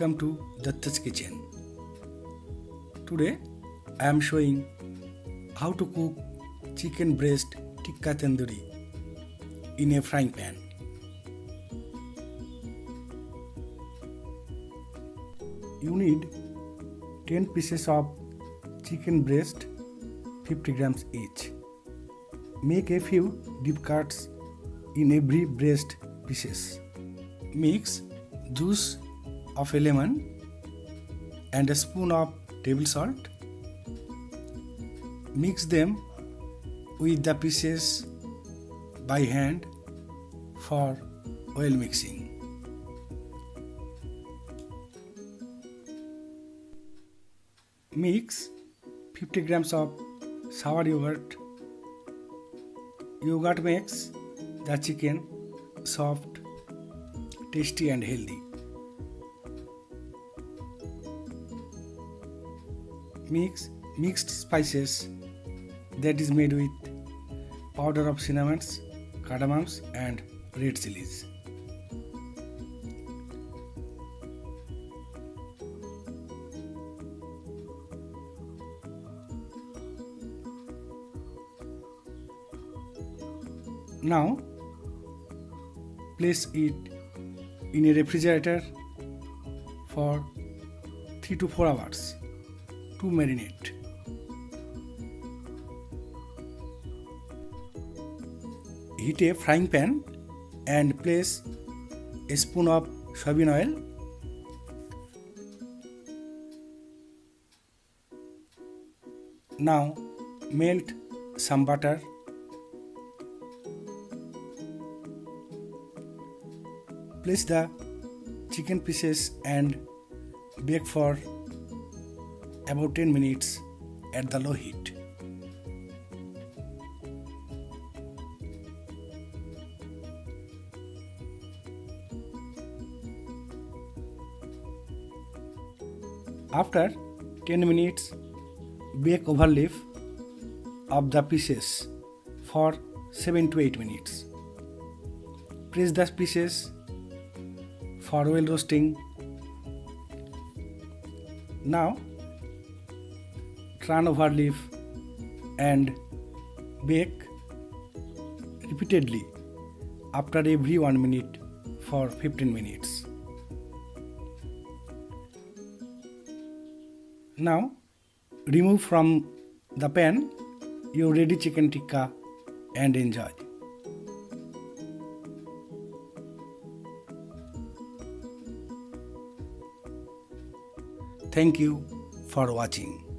welcome to Dutta's kitchen. Today I am showing how to cook chicken breast Tikka Tandoori in a frying pan. You need 10 pieces of chicken breast, 50 grams each. Make a few deep cuts in every breast pieces. Mix juice of a lemon and a spoon of table salt. Mix them with the pieces by hand for well mixing. Mix 50 grams of sour yogurt. Yogurt makes the chicken soft, tasty and healthy. Mix mixed spices that is made with powder of cinnamons, cardamoms and red chilies. Now place it in a refrigerator for 3 to 4 hours to marinate. Heat a frying pan and place a spoon of soybean oil. Now melt some butter. Place the chicken pieces and bake for about 10 minutes at the low heat. After 10 minutes, bake over leaf of the pieces for 7 to 8 minutes. Press the pieces for well roasting. Now turn over leaf and bake repeatedly after every 1 minute for 15 minutes. Now remove from the pan your ready chicken tikka and enjoy. Thank you for watching.